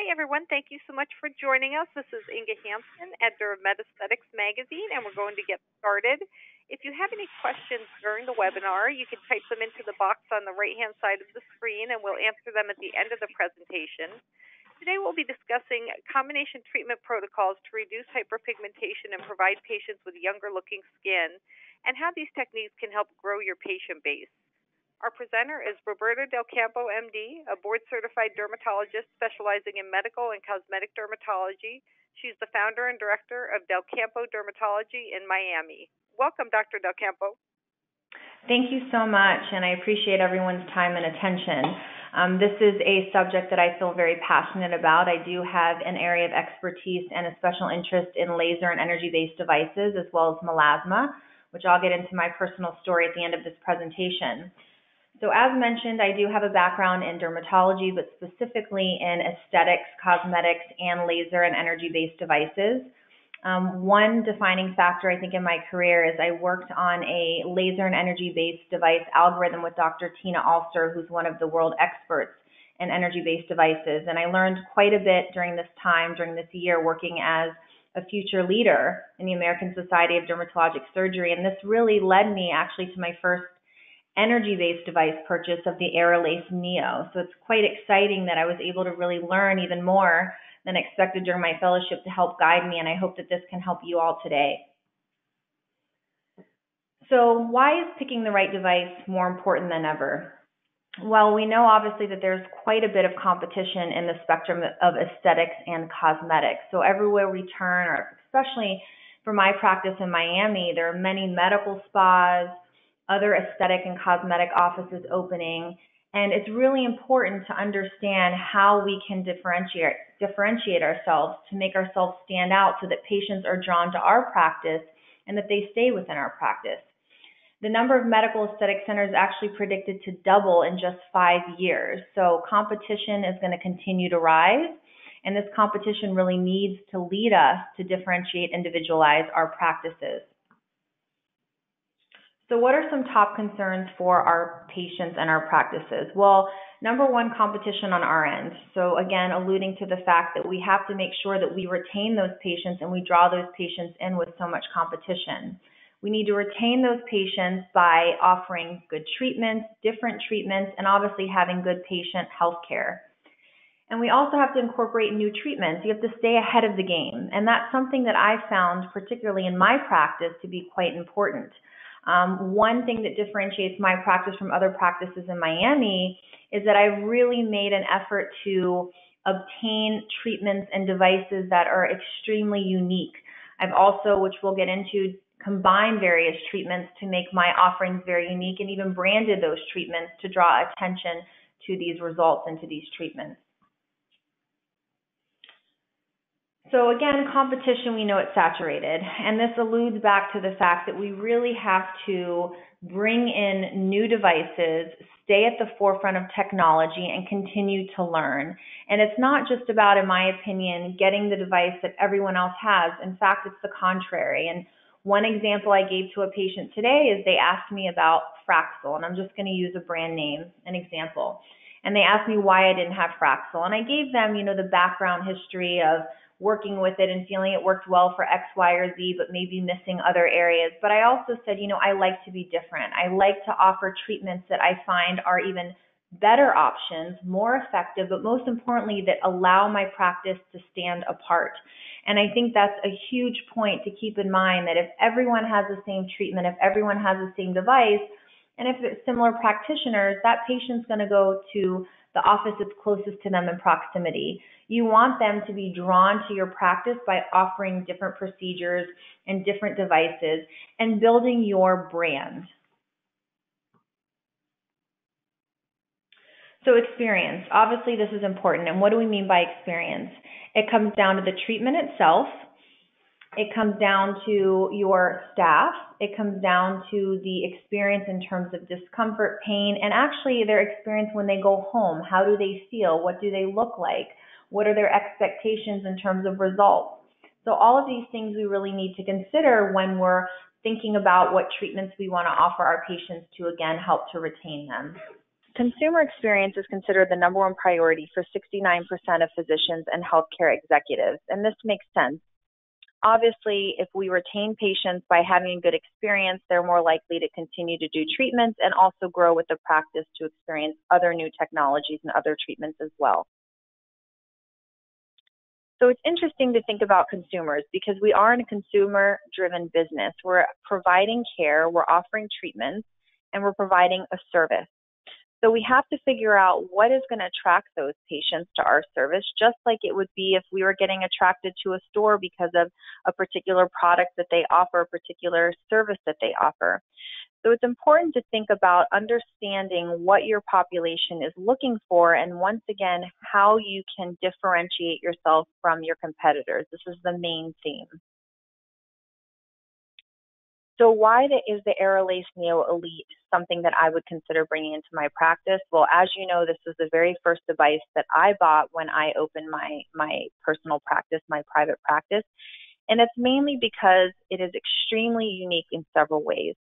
Hi, everyone. Thank you so much for joining us. This is Inga Hampton, editor of MedEsthetics magazine, and we're going to get started. If you have any questions during the webinar, you can type them into the box on the right-hand side of the screen, and we'll answer them at the end of the presentation. Today, we'll be discussing combination treatment protocols to reduce hyperpigmentation and provide patients with younger-looking skin, and how these techniques can help grow your patient base. Our presenter is Roberta Del Campo, MD, a board-certified dermatologist specializing in medical and cosmetic dermatology. She's the founder and director of Del Campo Dermatology in Miami. Welcome, Dr. Del Campo. Thank you so much, and I appreciate everyone's time and attention. This is a subject that I feel very passionate about. I do have an area of expertise and a special interest in laser and energy-based devices, as well as melasma, which I'll get into my personal story at the end of this presentation. So as mentioned, I do have a background in dermatology, but specifically in aesthetics, cosmetics, and laser and energy-based devices. One defining factor, I think, in my career is I worked on a laser and energy-based device algorithm with Dr. Tina Alster, who's one of the world experts in energy-based devices. And I learned quite a bit during this time, during this year, working as a future leader in the American Society of Dermatologic Surgery. And this really led me actually to my first energy-based device purchase of the Aerolace Neo. So it's quite exciting that I was able to really learn even more than expected during my fellowship to help guide me, and I hope that this can help you all today. So why is picking the right device more important than ever? Well, we know obviously that there's quite a bit of competition in the spectrum of aesthetics and cosmetics. So everywhere we turn, or especially for my practice in Miami, there are many medical spas, other aesthetic and cosmetic offices opening, and it's really important to understand how we can differentiate ourselves to make ourselves stand out so that patients are drawn to our practice and that they stay within our practice. The number of medical aesthetic centers actually predicted to double in just 5 years, so competition is going to continue to rise, and this competition really needs to lead us to differentiate, individualize our practices. So what are some top concerns for our patients and our practices? Well, number one, competition on our end. So again, alluding to the fact that we have to make sure that we retain those patients and we draw those patients in with so much competition. We need to retain those patients by offering good treatments, different treatments, and obviously having good patient health care. And we also have to incorporate new treatments. You have to stay ahead of the game. And that's something that I found, particularly in my practice, to be quite important. One thing that differentiates my practice from other practices in Miami is that I've really made an effort to obtain treatments and devices that are extremely unique. I've also, which we'll get into, combined various treatments to make my offerings very unique and even branded those treatments to draw attention to these results and to these treatments. So again, competition, we know it's saturated, and this alludes back to the fact that we really have to bring in new devices, stay at the forefront of technology, and continue to learn. And it's not just about, in my opinion, getting the device that everyone else has. In fact, it's the contrary. And one example I gave to a patient today is they asked me about Fraxel, and I'm just going to use a brand name, an example. And they asked me why I didn't have Fraxel. And I gave them, the background history of working with it and feeling it worked well for X, Y, or Z, but maybe missing other areas. But I also said, I like to be different. I like to offer treatments that I find are even better options, more effective, but most importantly, that allow my practice to stand apart. And I think that's a huge point to keep in mind, that if everyone has the same treatment, if everyone has the same device, and if it's similar practitioners, that patient's going to go to the office that's closest to them in proximity. You want them to be drawn to your practice by offering different procedures and different devices and building your brand. So experience, obviously this is important. And what do we mean by experience? It comes down to the treatment itself. It comes down to your staff. It comes down to the experience in terms of discomfort, pain, and actually their experience when they go home. How do they feel? What do they look like? What are their expectations in terms of results? So all of these things we really need to consider when we're thinking about what treatments we want to offer our patients to, again, help to retain them. Consumer experience is considered the number one priority for 69% of physicians and healthcare executives, and this makes sense. Obviously, if we retain patients by having a good experience, they're more likely to continue to do treatments and also grow with the practice to experience other new technologies and other treatments as well. So it's interesting to think about consumers because we are in a consumer-driven business. We're providing care, we're offering treatments, and we're providing a service. So we have to figure out what is going to attract those patients to our service, just like it would be if we were getting attracted to a store because of a particular product that they offer, a particular service that they offer. So it's important to think about understanding what your population is looking for and, once again, how you can differentiate yourself from your competitors. This is the main theme. So why is the Aerolase Neo Elite something that I would consider bringing into my practice? Well, as you know, this was the very first device that I bought when I opened my personal practice, my private practice. And it's mainly because it is extremely unique in several ways.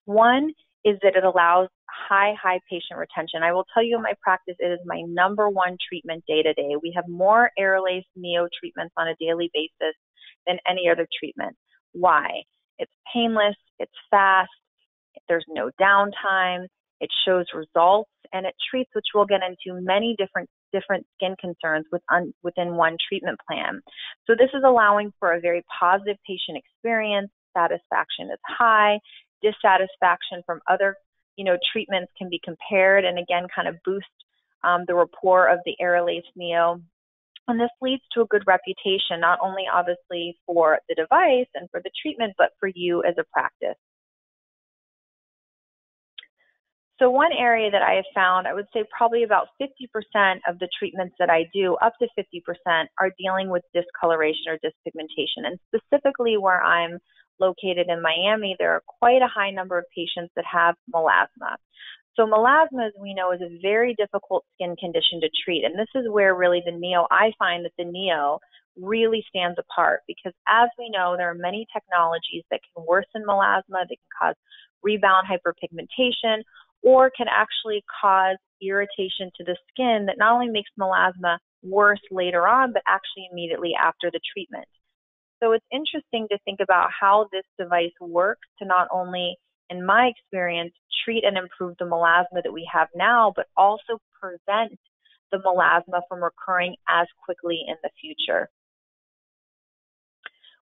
One is that it allows high patient retention. I will tell you in my practice, it is my number one treatment day to day. We have more Aerolase Neo treatments on a daily basis than any other treatment. Why? It's painless, it's fast, there's no downtime, it shows results, and it treats, which we'll get into, many different skin concerns within one treatment plan. So this is allowing for a very positive patient experience. Satisfaction is high. Dissatisfaction from other treatments can be compared and again kind of boost the rapport of the Aerolase Neo. And this leads to a good reputation, not only obviously for the device and for the treatment, but for you as a practice. So one area that I have found, I would say probably about 50% of the treatments that I do, up to 50%, are dealing with discoloration or dyspigmentation. And specifically where I'm located in Miami, there are quite a high number of patients that have melasma. So melasma, as we know, is a very difficult skin condition to treat. And this is where really the Neo, I find that the Neo really stands apart because as we know, there are many technologies that can worsen melasma, that can cause rebound hyperpigmentation, or can actually cause irritation to the skin that not only makes melasma worse later on, but actually immediately after the treatment. So it's interesting to think about how this device works to not only, in my experience, treat and improve the melasma that we have now, but also prevent the melasma from recurring as quickly in the future.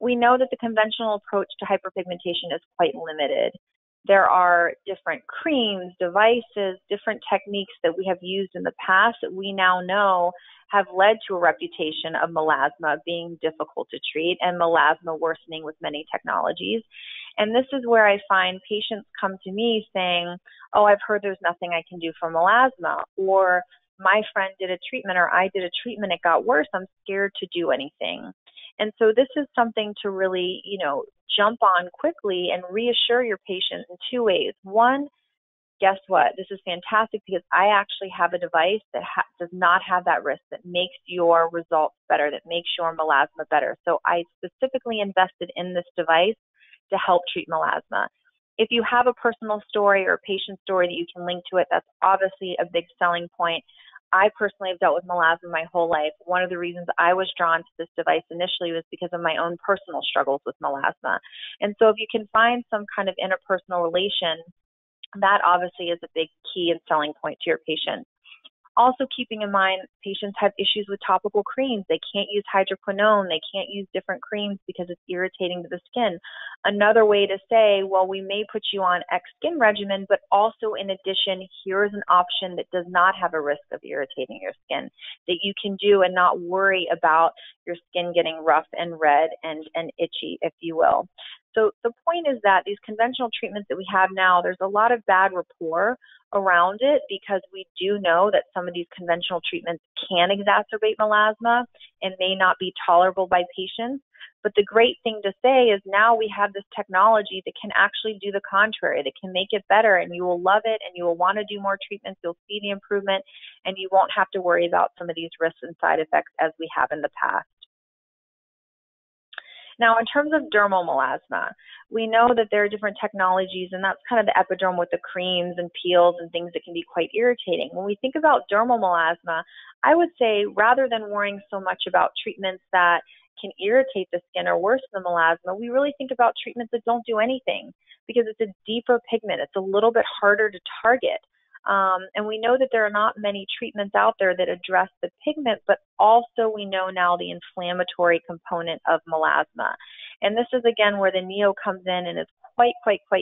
We know that the conventional approach to hyperpigmentation is quite limited. There are different creams, devices, different techniques that we have used in the past that we now know have led to a reputation of melasma being difficult to treat and melasma worsening with many technologies. And this is where I find patients come to me saying, oh, I've heard there's nothing I can do for melasma, or my friend did a treatment, or I did a treatment, it got worse, I'm scared to do anything. And so this is something to really, jump on quickly and reassure your patient in two ways. One, guess what? This is fantastic because I actually have a device that does not have that risk, that makes your results better, that makes your melasma better. So I specifically invested in this device to help treat melasma. If you have a personal story or a patient story that you can link to it, that's obviously a big selling point. I personally have dealt with melasma my whole life. One of the reasons I was drawn to this device initially was because of my own personal struggles with melasma. And so if you can find some kind of interpersonal relation, that obviously is a big key and selling point to your patient. Also keeping in mind, patients have issues with topical creams. They can't use hydroquinone. They can't use different creams because it's irritating to the skin. Another way to say, well, we may put you on X skin regimen, but also in addition, here's an option that does not have a risk of irritating your skin that you can do and not worry about your skin getting rough and red and itchy, if you will. So the point is that these conventional treatments that we have now, there's a lot of bad rapport around it because we do know that some of these conventional treatments can exacerbate melasma and may not be tolerable by patients. But the great thing to say is now we have this technology that can actually do the contrary, that can make it better, and you will love it and you will want to do more treatments. You'll see the improvement and you won't have to worry about some of these risks and side effects as we have in the past. Now, in terms of dermal melasma, we know that there are different technologies, and that's kind of the epidermal with the creams and peels and things that can be quite irritating. When we think about dermal melasma, I would say rather than worrying so much about treatments that can irritate the skin or worsen the melasma, we really think about treatments that don't do anything because it's a deeper pigment. It's a little bit harder to target. And we know that there are not many treatments out there that address the pigment, but also we know now the inflammatory component of melasma. And this is, again, where the Neo comes in and is quite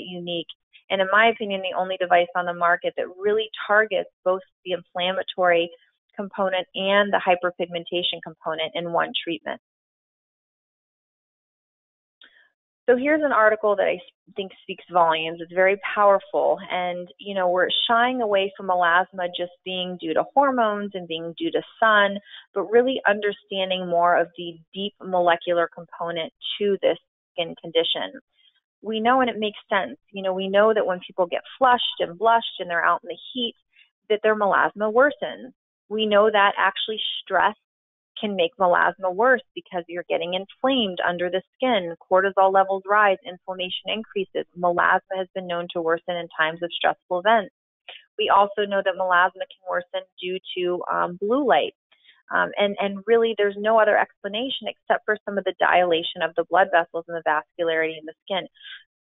unique. And in my opinion, the only device on the market that really targets both the inflammatory component and the hyperpigmentation component in one treatment. So here's an article that I think speaks volumes. It's very powerful. And, you know, we're shying away from melasma just being due to hormones and being due to sun, but really understanding more of the deep molecular component to this skin condition. We know, and it makes sense, you know, we know that when people get flushed and blushed and they're out in the heat, that their melasma worsens. We know that actually stress can make melasma worse because you're getting inflamed under the skin. Cortisol levels rise, inflammation increases. Melasma has been known to worsen in times of stressful events. We also know that melasma can worsen due to blue light. And really there's no other explanation except for some of the dilation of the blood vessels and the vascularity in the skin.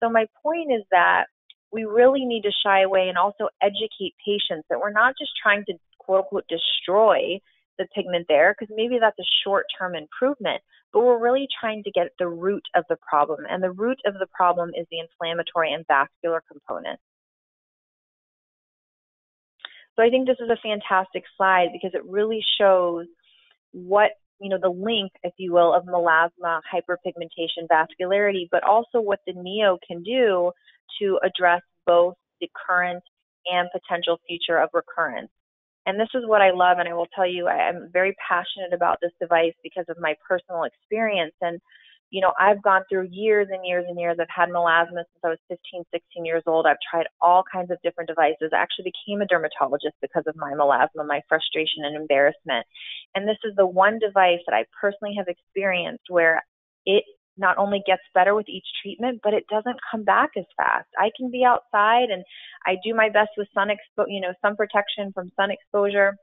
So my point is that we really need to shy away and also educate patients that we're not just trying to quote unquote destroy the pigment there, because maybe that's a short-term improvement, but we're really trying to get at the root of the problem. And the root of the problem is the inflammatory and vascular component. So I think this is a fantastic slide because it really shows what, you know, the link, if you will, of melasma, hyperpigmentation, vascularity, but also what the Neo can do to address both the current and potential future of recurrence. And this is what I love, and I will tell you, I'm very passionate about this device because of my personal experience. And, you know, I've gone through years and years and years. I've had melasma since I was 15, 16 years old. I've tried all kinds of different devices. I actually became a dermatologist because of my melasma, my frustration and embarrassment. And this is the one device that I personally have experienced where it not only gets better with each treatment, but it doesn't come back as fast. I can be outside and I do my best with sun protection from sun exposure.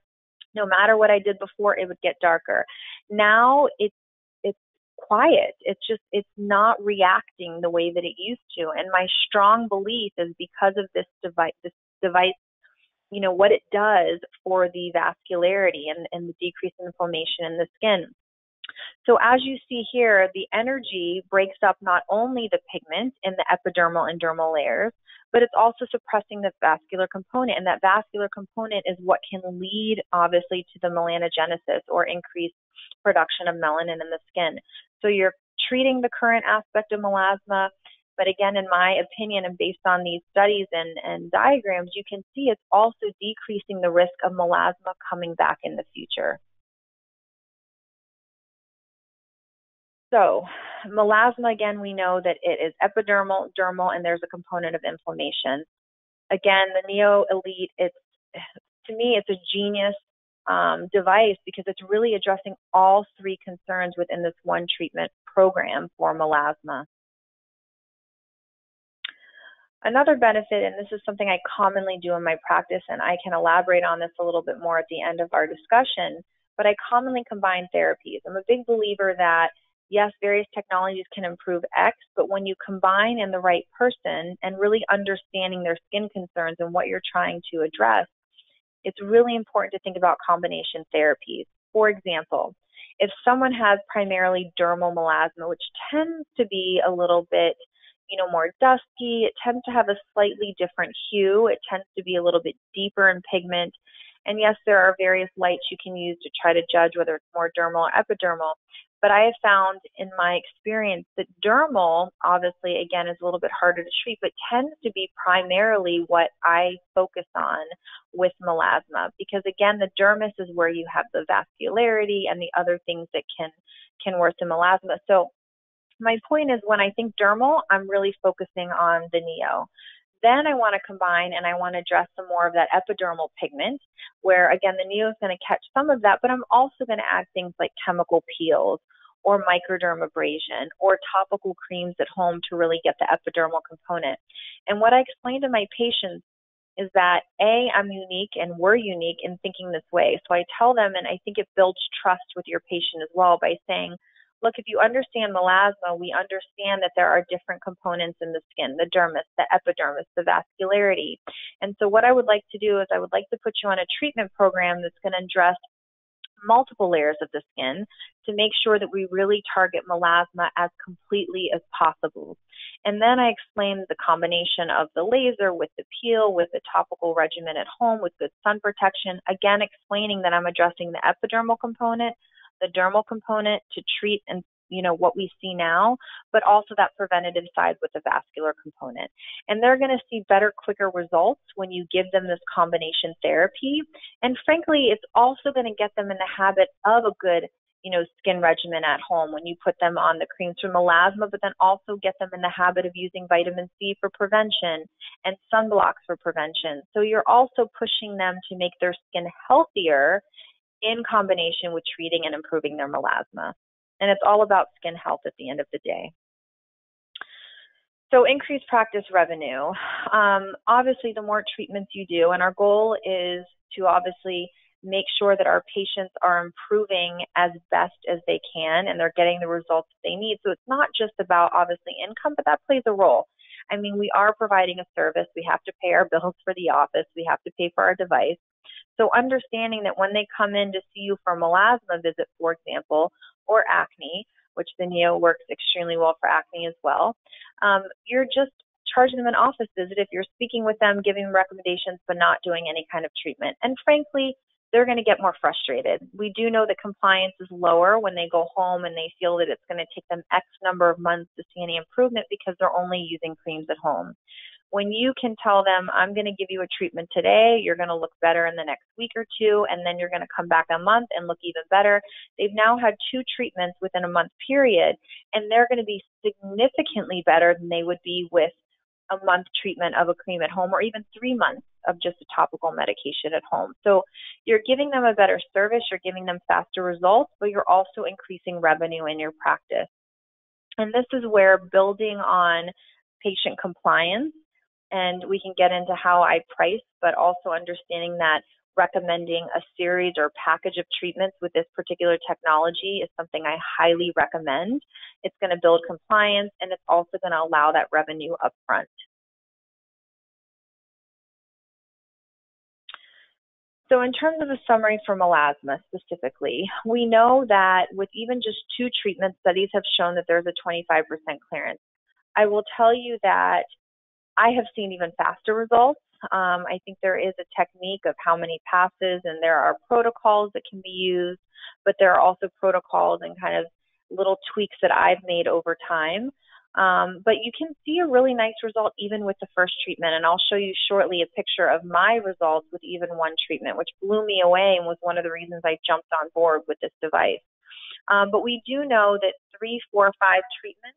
No matter what I did before, it would get darker. Now it's quiet. It's not reacting the way that it used to. And my strong belief is because of this device, you know, what it does for the vascularity and the decrease in inflammation in the skin. So as you see here, the energy breaks up not only the pigment in the epidermal and dermal layers, but it's also suppressing the vascular component. And that vascular component is what can lead, obviously, to the melanogenesis or increased production of melanin in the skin. So you're treating the current aspect of melasma, but again, in my opinion, and based on these studies and diagrams, you can see it's also decreasing the risk of melasma coming back in the future. So melasma, again, we know that it is epidermal, dermal, and there's a component of inflammation. Again, the Neo Elite, to me, it's a genius device because it's really addressing all three concerns within this one treatment program for melasma. Another benefit, and this is something I commonly do in my practice, and I can elaborate on this a little bit more at the end of our discussion, but I commonly combine therapies. I'm a big believer that yes, various technologies can improve X, but when you combine in the right person and really understanding their skin concerns and what you're trying to address, it's really important to think about combination therapies. For example, if someone has primarily dermal melasma, which tends to be a little bit, more dusky, it tends to have a slightly different hue, it tends to be a little bit deeper in pigment, and yes, there are various lights you can use to try to judge whether it's more dermal or epidermal. But I have found in my experience that dermal, obviously, again, is a little bit harder to treat, but tends to be primarily what I focus on with melasma. Because again, the dermis is where you have the vascularity and the other things that can worsen melasma. So my point is when I think dermal, I'm really focusing on the Neo. Then I want to combine and I want to address some more of that epidermal pigment where, again, the Neo is going to catch some of that, but I'm also going to add things like chemical peels or microdermabrasion, or topical creams at home to really get the epidermal component. And what I explain to my patients is that, A, I'm unique and we're unique in thinking this way. So I tell them, and I think it builds trust with your patient as well by saying, look, if you understand melasma, we understand that there are different components in the skin, the dermis, the epidermis, the vascularity. And so what I would like to do is I would like to put you on a treatment program that's going to address multiple layers of the skin to make sure that we really target melasma as completely as possible. And then I explain the combination of the laser with the peel, with the topical regimen at home, with good sun protection, again explaining that I'm addressing the epidermal component, the dermal component to treat and what we see now, but also that preventative side with the vascular component. And they're going to see better, quicker results when you give them this combination therapy. And frankly, it's also going to get them in the habit of a good, skin regimen at home when you put them on the creams for melasma, but then also get them in the habit of using vitamin C for prevention and sunblocks for prevention. So you're also pushing them to make their skin healthier in combination with treating and improving their melasma. And it's all about skin health at the end of the day. So increased practice revenue. Obviously, the more treatments you do, and our goal is to obviously make sure that our patients are improving as best as they can and they're getting the results that they need. So it's not just about obviously income, but that plays a role. I mean, we are providing a service. We have to pay our bills for the office. We have to pay for our device. So understanding that when they come in to see you for a melasma visit, for example, or acne, which the Neo works extremely well for acne as well, you're just charging them an office visit if you're speaking with them, giving them recommendations, but not doing any kind of treatment. And frankly, they're going to get more frustrated. We do know that compliance is lower when they go home and they feel that it's going to take them X number of months to see any improvement because they're only using creams at home. When you can tell them, I'm going to give you a treatment today, you're going to look better in the next week or two, and then you're going to come back a month and look even better. They've now had 2 treatments within a month period, and they're going to be significantly better than they would be with a month treatment of a cream at home or even 3 months of just a topical medication at home. So you're giving them a better service, you're giving them faster results, but you're also increasing revenue in your practice. And this is where building on patient compliance, and we can get into how I price, but also understanding that recommending a series or package of treatments with this particular technology is something I highly recommend. It's going to build compliance, and it's also going to allow that revenue up front. So in terms of a summary for melasma specifically, we know that with even just 2 treatments, studies have shown that there's a 25% clearance. I will tell you that I have seen even faster results. I think there is a technique of how many passes, and there are protocols that can be used, but there are also protocols and kind of little tweaks that I've made over time. But you can see a really nice result even with the first treatment, and I'll show you shortly a picture of my results with even 1 treatment, which blew me away and was one of the reasons I jumped on board with this device. But we do know that 3, 4, 5 treatments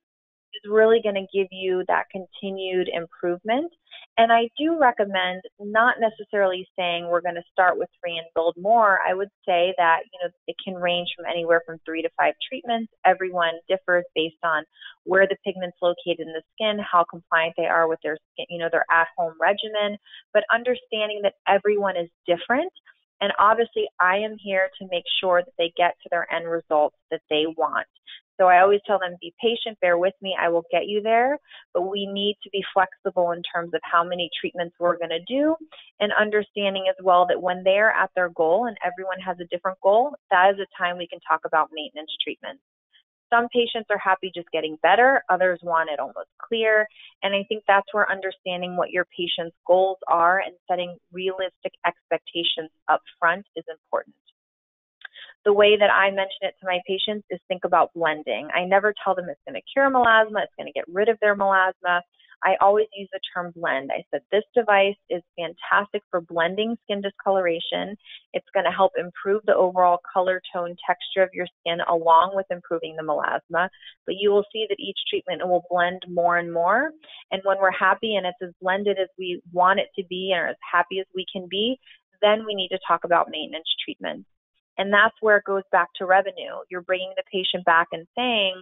is really going to give you that continued improvement. And I do recommend not necessarily saying we're going to start with 3 and build more. I would say that, it can range from anywhere from 3 to 5 treatments. Everyone differs based on where the pigment's located in the skin, how compliant they are with their skin, their at-home regimen, but understanding that everyone is different. And obviously I am here to make sure that they get to their end results that they want. So I always tell them, be patient, bear with me, I will get you there, but we need to be flexible in terms of how many treatments we're going to do, and understanding as well that when they're at their goal, and everyone has a different goal, that is a time we can talk about maintenance treatment. Some patients are happy just getting better, others want it almost clear, and I think that's where understanding what your patient's goals are and setting realistic expectations up front is important. The way that I mention it to my patients is think about blending. I never tell them it's going to cure melasma, it's going to get rid of their melasma. I always use the term blend. I said this device is fantastic for blending skin discoloration. It's going to help improve the overall color, tone, texture of your skin along with improving the melasma. But you will see that each treatment will blend more and more. And when we're happy and it's as blended as we want it to be or as happy as we can be, then we need to talk about maintenance treatment. And that's where it goes back to revenue. You're bringing the patient back and saying,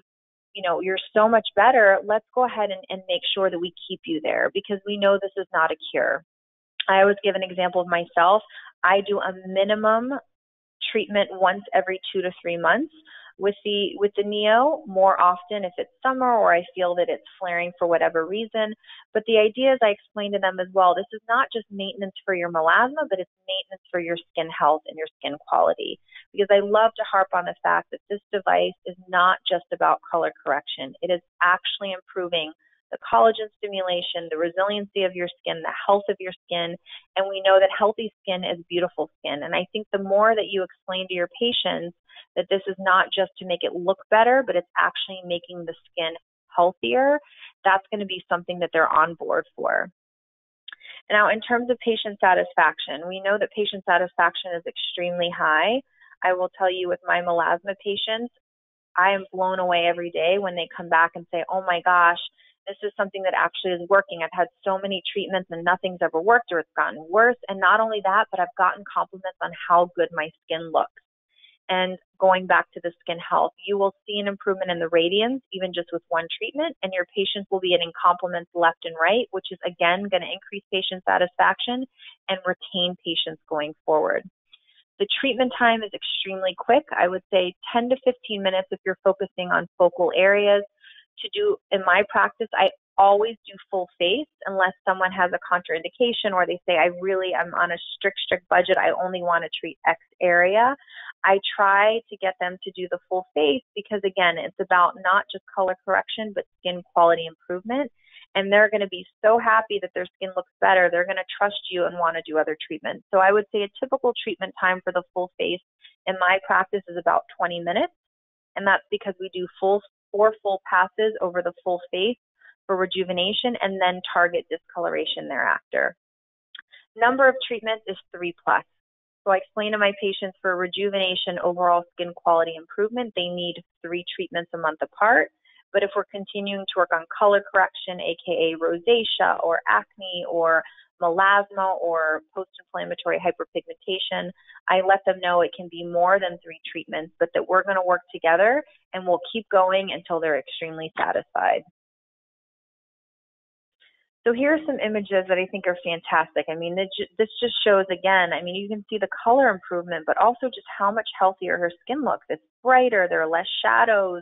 you know, you're so much better. Let's go ahead and make sure that we keep you there, because we know this is not a cure. I always give an example of myself. I do a minimum treatment once every 2 to 3 months with the Neo, more often if it's summer or I feel that it's flaring for whatever reason. But the idea is, I explain to them as well, this is not just maintenance for your melasma, but it's maintenance for your skin health and your skin quality. Because I love to harp on the fact that this device is not just about color correction. It is actually improving the collagen stimulation, the resiliency of your skin, the health of your skin. And we know that healthy skin is beautiful skin. And I think the more that you explain to your patients that this is not just to make it look better, but it's actually making the skin healthier, that's going to be something that they're on board for. Now, in terms of patient satisfaction, we know that patient satisfaction is extremely high. I will tell you, with my melasma patients, I am blown away every day when they come back and say, oh my gosh, this is something that actually is working. I've had so many treatments and nothing's ever worked, or it's gotten worse. And not only that, but I've gotten compliments on how good my skin looks. And going back to the skin health, you will see an improvement in the radiance, even just with one treatment, and your patients will be getting compliments left and right, which is, again, going to increase patient satisfaction and retain patients going forward. The treatment time is extremely quick. I would say 10 to 15 minutes if you're focusing on focal areas. To do in my practice, I always do full face unless someone has a contraindication or they say, I'm on a strict budget. I only want to treat X area. I try to get them to do the full face because, again, it's about not just color correction, but skin quality improvement. And they're going to be so happy that their skin looks better. They're going to trust you and want to do other treatments. So I would say a typical treatment time for the full face in my practice is about 20 minutes. And that's because we do 4 full passes over the full face for rejuvenation and then target discoloration thereafter. Number of treatments is 3+. So I explain to my patients, for rejuvenation, overall skin quality improvement, they need 3 treatments a month apart. But if we're continuing to work on color correction, aka rosacea or acne or melasma or post-inflammatory hyperpigmentation, I let them know it can be more than 3 treatments, but that we're going to work together and we'll keep going until they're extremely satisfied. So here are some images that I think are fantastic. I mean, this just shows, again, I mean, you can see the color improvement, but also just how much healthier her skin looks. It's brighter, there are less shadows,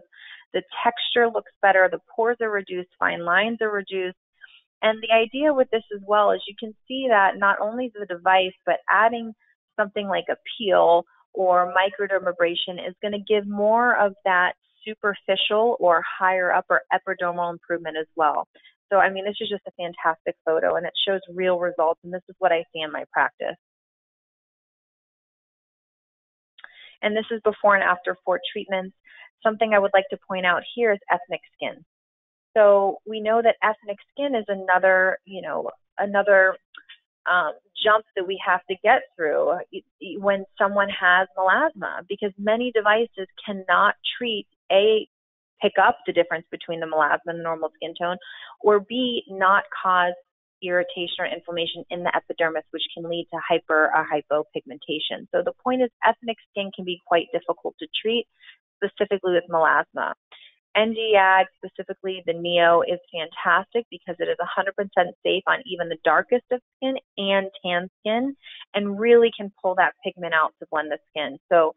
the texture looks better, the pores are reduced, fine lines are reduced. And the idea with this as well is you can see that not only the device, but adding something like a peel or microdermabrasion is going to give more of that superficial or higher up or epidermal improvement as well. So, I mean, this is just a fantastic photo, and it shows real results, and this is what I see in my practice. And this is before and after 4 treatments. Something I would like to point out here is ethnic skin. So we know that ethnic skin is another jump that we have to get through when someone has melasma, because many devices cannot pick up the difference between the melasma and the normal skin tone, or B, not cause irritation or inflammation in the epidermis, which can lead to hyper or hypopigmentation. So the point is, ethnic skin can be quite difficult to treat, specifically with melasma. Nd:YAG, specifically the Neo, is fantastic because it is 100% safe on even the darkest of skin and tan skin, and really can pull that pigment out to blend the skin. So,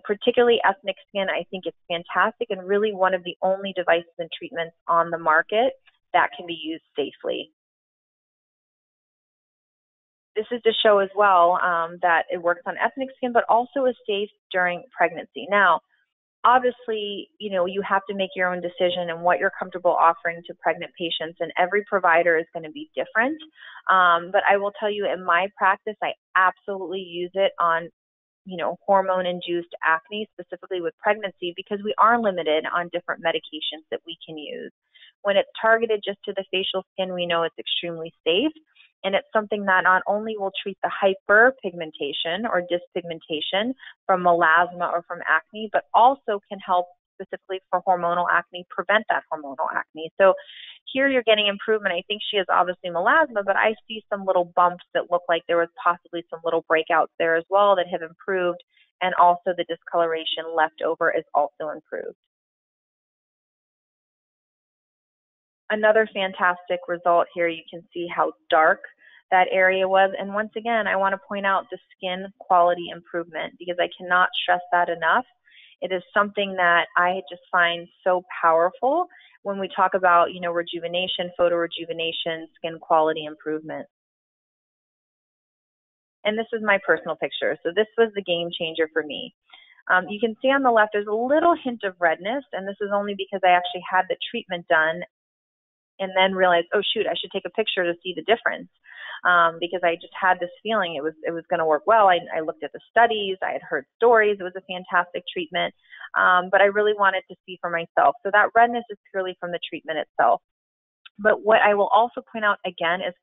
particularly ethnic skin, I think it's fantastic and really one of the only devices and treatments on the market that can be used safely. This is to show as well that it works on ethnic skin, but also is safe during pregnancy. Now, obviously, you have to make your own decision and what you're comfortable offering to pregnant patients, and every provider is going to be different. But I will tell you, in my practice, I absolutely use it on hormone-induced acne, specifically with pregnancy, because we are limited on different medications that we can use. When it's targeted just to the facial skin, we know it's extremely safe, and it's something that not only will treat the hyperpigmentation or dyspigmentation from melasma or from acne, but also can help specifically for hormonal acne, prevent that hormonal acne. So here you're getting improvement. I think she has obviously melasma, but I see some little bumps that look like there was possibly some little breakouts there as well that have improved and also the discoloration left over is also improved. Another fantastic result here, you can see how dark that area was. And once again, I want to point out the skin quality improvement because I cannot stress that enough. It is something that I just find so powerful when we talk about, rejuvenation, photo rejuvenation, skin quality improvement. And this is my personal picture. So this was the game changer for me. You can see on the left, there's a little hint of redness, and this is only because I actually had the treatment done and then realized, oh shoot, I should take a picture to see the difference. Because I just had this feeling it was going to work well. I looked at the studies, I had heard stories, it was a fantastic treatment, but I really wanted to see for myself. So that redness is purely from the treatment itself. But what I will also point out again is,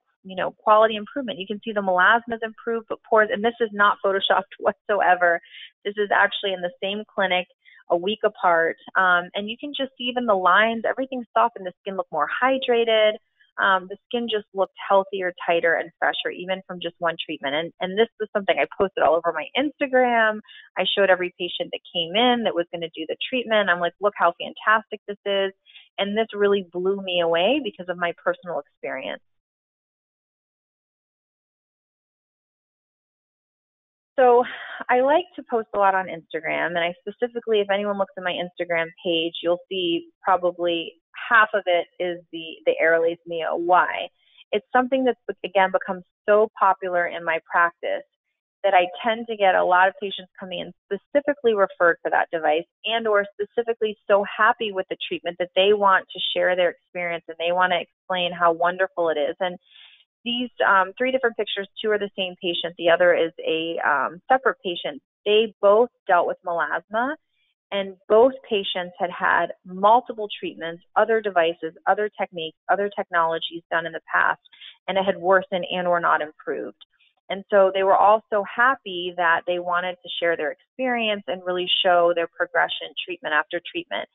quality improvement. You can see the melasma is improved, but pores, and this is not photoshopped whatsoever. This is actually in the same clinic, a week apart, and you can just see even the lines, everything's softened, the skin looked more hydrated. The skin just looked healthier, tighter, and fresher, even from just one treatment. And this was something I posted all over my Instagram. I showed every patient that came in that was going to do the treatment. I'm like, look how fantastic this is. And this really blew me away because of my personal experience. So I like to post a lot on Instagram, and I specifically, if anyone looks at my Instagram page, you'll see probably half of it is the Airlace Mia. Why? It's something that's, again, become so popular in my practice that I tend to get a lot of patients coming in specifically referred for that device and or specifically so happy with the treatment that they want to share their experience and they want to explain how wonderful it is. And these 3 different pictures, 2 are the same patient. The other is a separate patient. They both dealt with melasma, and both patients had had multiple treatments, other devices, other techniques, other technologies done in the past, and it had worsened and or not improved. And so they were all so happy that they wanted to share their experience and really show their progression treatment after treatment.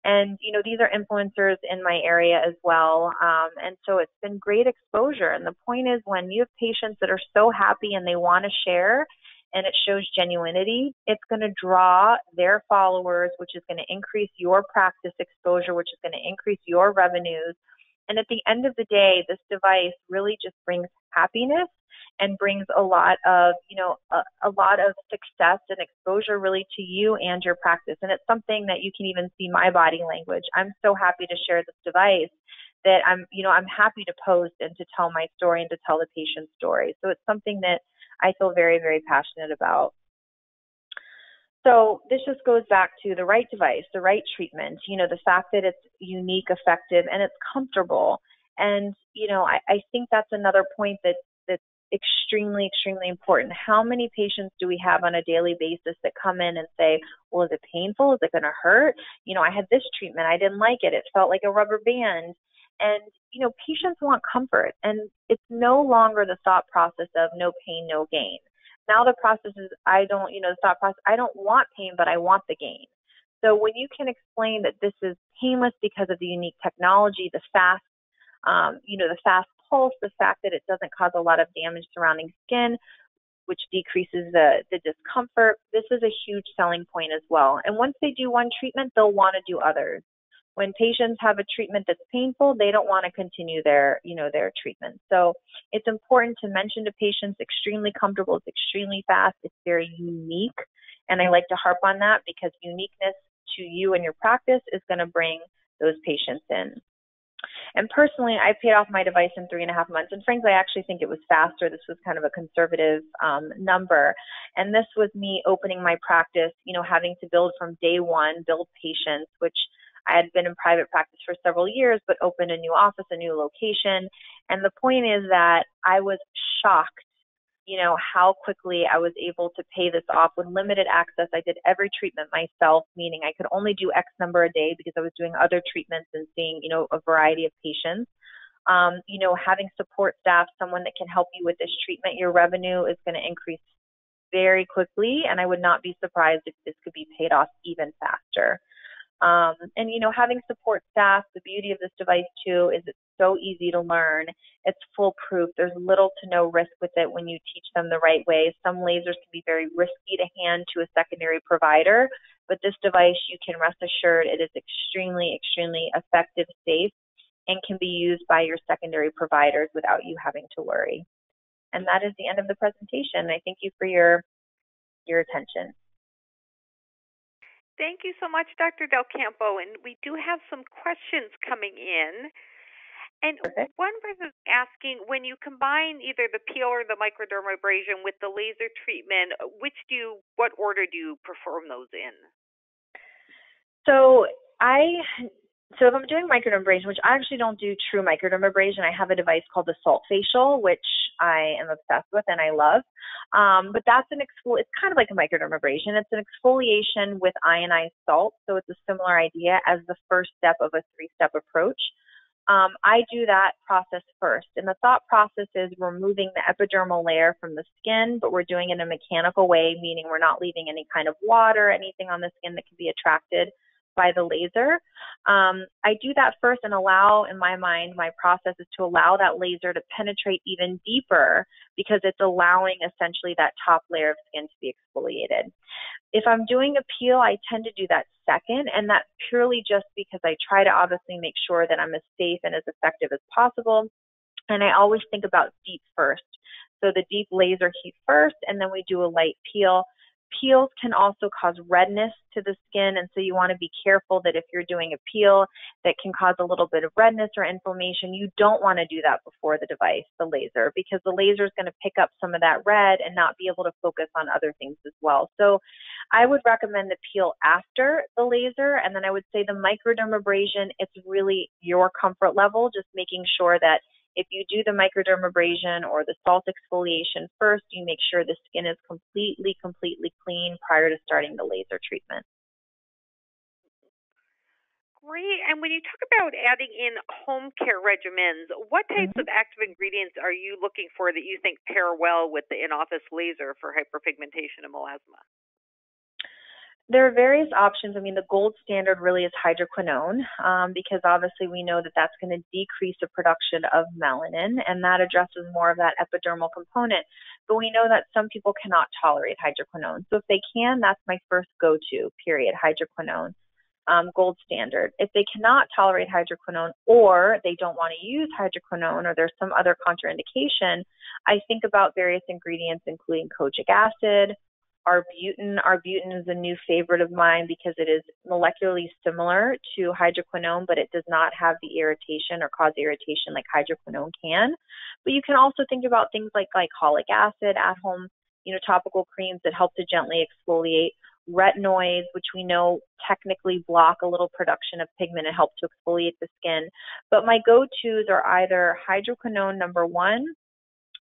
And, these are influencers in my area as well. And so it's been great exposure. And the point is when you have patients that are so happy and they want to share and it shows genuinity, it's going to draw their followers, which is going to increase your practice exposure, which is going to increase your revenues. And at the end of the day, this device really just brings happiness and brings a lot of, a lot of success and exposure really to you and your practice. And it's something that you can even see my body language. I'm so happy to share this device that I'm happy to post and to tell my story and to tell the patient's story. So it's something that I feel very, very passionate about. So this just goes back to the right device, the right treatment, the fact that it's unique, effective, and it's comfortable. And, I think that's another point that's extremely, extremely important. How many patients do we have on a daily basis that come in and say, well, is it painful? Is it going to hurt? I had this treatment. I didn't like it. It felt like a rubber band. And, patients want comfort. And it's no longer the thought process of no pain, no gain. Now the process is, I don't want pain, but I want the gain. So when you can explain that this is painless because of the unique technology, the fast pulse, the fact that it doesn't cause a lot of damage surrounding skin, which decreases the discomfort, this is a huge selling point as well. And once they do one treatment, they'll want to do others. When patients have a treatment that's painful, they don't want to continue their treatment. So it's important to mention to patients extremely comfortable, it's extremely fast, it's very unique. And I like to harp on that because uniqueness to you and your practice is going to bring those patients in. And personally, I paid off my device in 3.5 months. And frankly, I actually think it was faster. This was kind of a conservative number. And this was me opening my practice, having to build from day one, build patients, which I had been in private practice for several years, but opened a new office, a new location. And the point is that I was shocked, how quickly I was able to pay this off with limited access. I did every treatment myself, meaning I could only do X number a day because I was doing other treatments and seeing, a variety of patients. Having support staff, someone that can help you with this treatment, your revenue is going to increase very quickly. And I would not be surprised if this could be paid off even faster. And, having support staff, the beauty of this device too is it's so easy to learn. It's foolproof. There's little to no risk with it when you teach them the right way. Some lasers can be very risky to hand to a secondary provider, but this device, you can rest assured it is extremely, extremely effective, safe, and can be used by your secondary providers without you having to worry. And that is the end of the presentation. I thank you for your attention. Thank you so much, Dr. Del Campo. And we do have some questions coming in. And Perfect. one person is asking, when you combine either the peel or the microdermabrasion with the laser treatment, what order do you perform those in? So if I'm doing microdermabrasion, which I actually don't do true microdermabrasion, I have a device called the salt facial, which I am obsessed with and I love. But that's it's kind of like a microdermabrasion. It's an exfoliation with ionized salt. So it's a similar idea as the first step of a 3-step approach. I do that process first. And the thought process is removing the epidermal layer from the skin, but we're doing it in a mechanical way, meaning we're not leaving any kind of water, anything on the skin that can be attracted by the laser. I do that first and allow, in my mind, my process is to allow that laser to penetrate even deeper because it's allowing essentially that top layer of skin to be exfoliated. If I'm doing a peel, I tend to do that second, and that's purely just because I try to obviously make sure that I'm as safe and as effective as possible. And I always think about deep first. So the deep laser heat first, and then we do a light peel. Peels can also cause redness to the skin, and so you want to be careful that if you're doing a peel that can cause a little bit of redness or inflammation, you don't want to do that before the device, the laser, because the laser is going to pick up some of that red and not be able to focus on other things as well. So I would recommend the peel after the laser, and then I would say the microdermabrasion, it's really your comfort level, just making sure that if you do the microdermabrasion or the salt exfoliation first, you make sure the skin is completely clean prior to starting the laser treatment. Great. And when you talk about adding in home care regimens, what types of active ingredients are you looking for that you think pair well with the in-office laser for hyperpigmentation and melasma? There are various options. I mean, the gold standard really is hydroquinone because obviously we know that that's going to decrease the production of melanin, and that addresses more of that epidermal component. But we know that some people cannot tolerate hydroquinone. So if they can, that's my first go-to, period, hydroquinone, gold standard. If they cannot tolerate hydroquinone or they don't want to use hydroquinone or there's some other contraindication, I think about various ingredients including kojic acid, arbutin. Arbutin is a new favorite of mine because it is molecularly similar to hydroquinone, but it does not have the irritation or cause irritation like hydroquinone can. But you can also think about things like glycolic acid, at-home, topical creams that help to gently exfoliate. Retinoids, which we know technically block a little production of pigment and help to exfoliate the skin. But my go-tos are either hydroquinone number 1,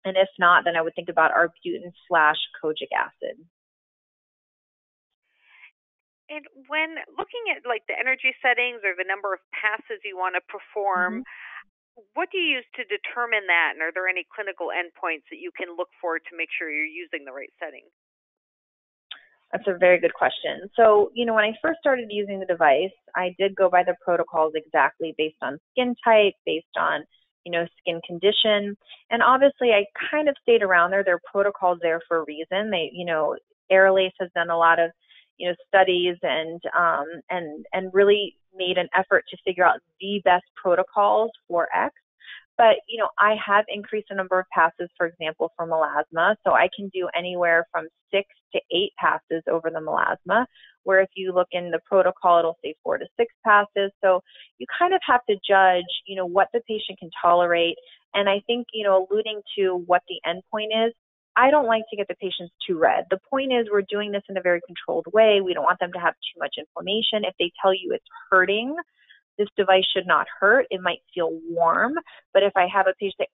and if not, then I would think about arbutin/kojic acid. And when looking at like the energy settings or the number of passes you want to perform, what do you use to determine that? And are there any clinical endpoints that you can look for to make sure you're using the right setting? That's a very good question. So, when I first started using the device, I did go by the protocols exactly based on skin type, based on, skin condition. And obviously I kind of stayed around there. There are protocols there for a reason. They, Aerolase has done a lot of studies and really made an effort to figure out the best protocols for X. But, I have increased the number of passes, for example, for melasma. So I can do anywhere from 6 to 8 passes over the melasma, where if you look in the protocol, it'll say 4 to 6 passes. So you kind of have to judge, what the patient can tolerate. And I think, alluding to what the endpoint is, I don't like to get the patients too red. The point is we're doing this in a very controlled way. We don't want them to have too much inflammation. If they tell you it's hurting, this device should not hurt. It might feel warm. But if I have a patient say,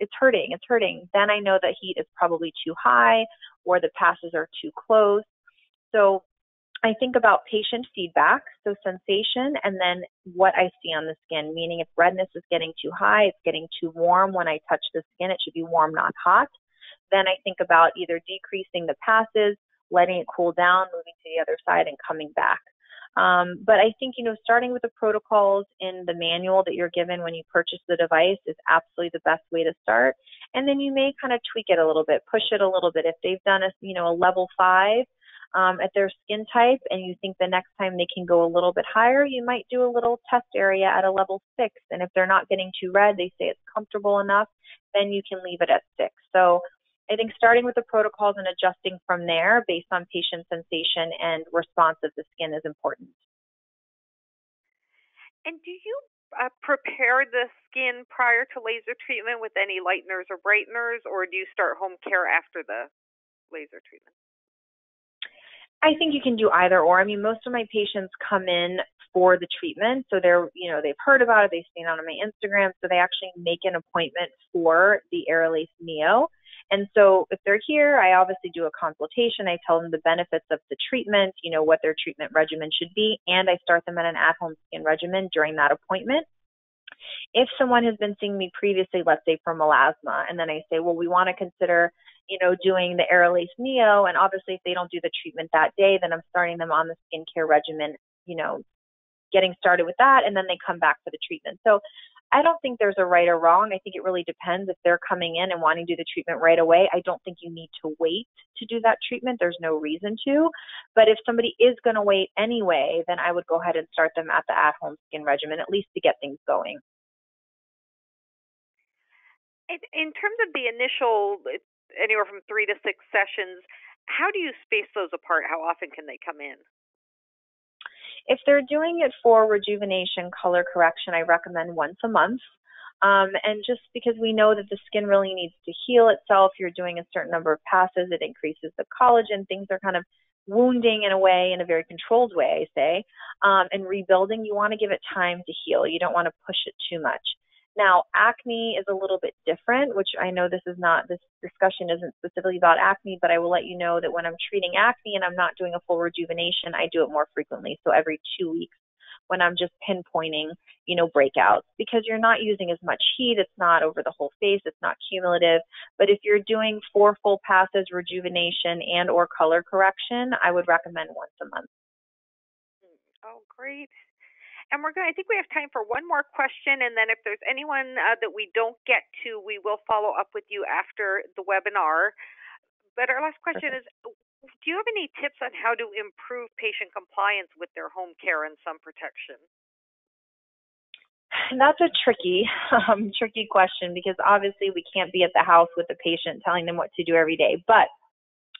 it's hurting, then I know that heat is probably too high or the passes are too close. So I think about patient feedback, so sensation, and then what I see on the skin, meaning if redness is getting too high, it's getting too warm when I touch the skin, it should be warm, not hot. Then I think about either decreasing the passes, letting it cool down, moving to the other side, and coming back. But I think, starting with the protocols in the manual that you're given when you purchase the device is absolutely the best way to start. And then you may kind of tweak it a little bit, push it a little bit. If they've done a level 5 at their skin type, and you think the next time they can go a little bit higher, you might do a little test area at a level 6. And if they're not getting too red, they say it's comfortable enough, then you can leave it at 6. So I think starting with the protocols and adjusting from there based on patient sensation and response of the skin is important. And do you prepare the skin prior to laser treatment with any lighteners or brighteners, or do you start home care after the laser treatment? I think you can do either or. I mean, most of my patients come in for the treatment, so they've heard about it, they've seen it on my Instagram, so they actually make an appointment for the Aerolase Neo. And so if they're here, I obviously do a consultation. I tell them the benefits of the treatment, what their treatment regimen should be, and I start them at an at-home skin regimen during that appointment. If someone has been seeing me previously, let's say for melasma, and then I say, well, we want to consider doing the Aerolase Neo, and obviously if they don't do the treatment that day, then I'm starting them on the skincare regimen, getting started with that, and then they come back for the treatment. So I don't think there's a right or wrong. I think it really depends. If they're coming in and wanting to do the treatment right away, I don't think you need to wait to do that treatment. There's no reason to. But if somebody is going to wait anyway, then I would go ahead and start them at the at-home skin regimen, at least to get things going. In terms of the initial, anywhere from 3 to 6 sessions, how do you space those apart? How often can they come in? If they're doing it for rejuvenation, color correction, I recommend once a month. And just because we know that the skin really needs to heal itself, you're doing a certain number of passes, it increases the collagen, things are kind of wounding in a way, in a very controlled way, I say. And rebuilding, you want to give it time to heal. You don't want to push it too much. Now, acne is a little bit different, which I know this discussion isn't specifically about acne, but I will let you know that when I'm treating acne and I'm not doing a full rejuvenation, I do it more frequently. So every 2 weeks when I'm just pinpointing, breakouts, because you're not using as much heat. It's not over the whole face. It's not cumulative. But if you're doing 4 full passes, rejuvenation and or color correction, I would recommend once a month. Oh, great. And I think we have time for one more question, and then if there's anyone that we don't get to, we will follow up with you after the webinar. But our last question is, do you have any tips on how to improve patient compliance with their home care and sun protection? That's a tricky question, because obviously we can't be at the house with the patient telling them what to do every day. But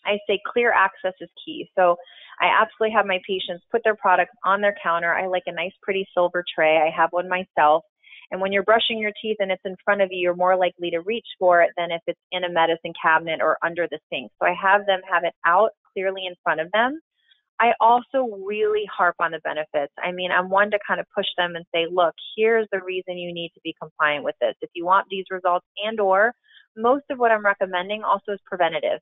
I say clear access is key. So I absolutely have my patients put their products on their counter. I like a nice, pretty silver tray. I have one myself. And when you're brushing your teeth and it's in front of you, you're more likely to reach for it than if it's in a medicine cabinet or under the sink. So I have them have it out clearly in front of them. I also really harp on the benefits. I mean, I'm one to kind of push them and say, look, here's the reason you need to be compliant with this. If you want these results, and or most of what I'm recommending also is preventative.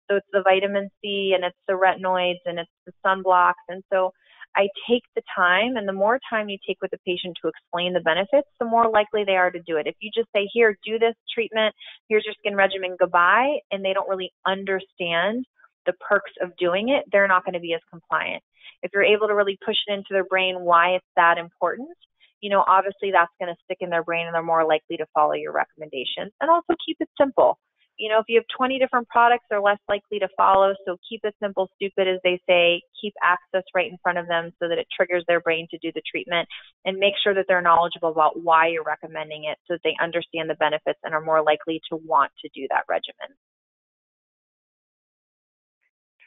So it's the vitamin C and it's the retinoids and it's the sunblocks. And so I take the time, and the more time you take with the patient to explain the benefits, the more likely they are to do it. If you just say, here, do this treatment, here's your skin regimen, goodbye, and they don't really understand the perks of doing it, they're not going to be as compliant. If you're able to really push it into their brain why it's that important, obviously that's going to stick in their brain and they're more likely to follow your recommendations. And also keep it simple. If you have 20 different products, they're less likely to follow. So keep it simple, stupid, as they say. Keep access right in front of them so that it triggers their brain to do the treatment, and make sure that they're knowledgeable about why you're recommending it so that they understand the benefits and are more likely to want to do that regimen.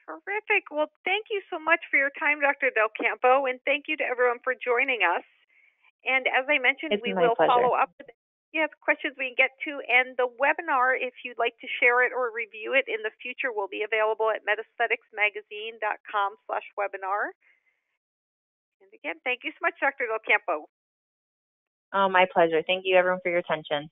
Terrific. Well, thank you so much for your time, Dr. Del Campo, and thank you to everyone for joining us. And as I mentioned, we will follow up with questions we can get to. And the webinar, if you'd like to share it or review it in the future, will be available at medestheticsmagazine.com/webinar. And again, thank you so much, Dr. Del Campo. Oh, my pleasure. Thank you, everyone, for your attention.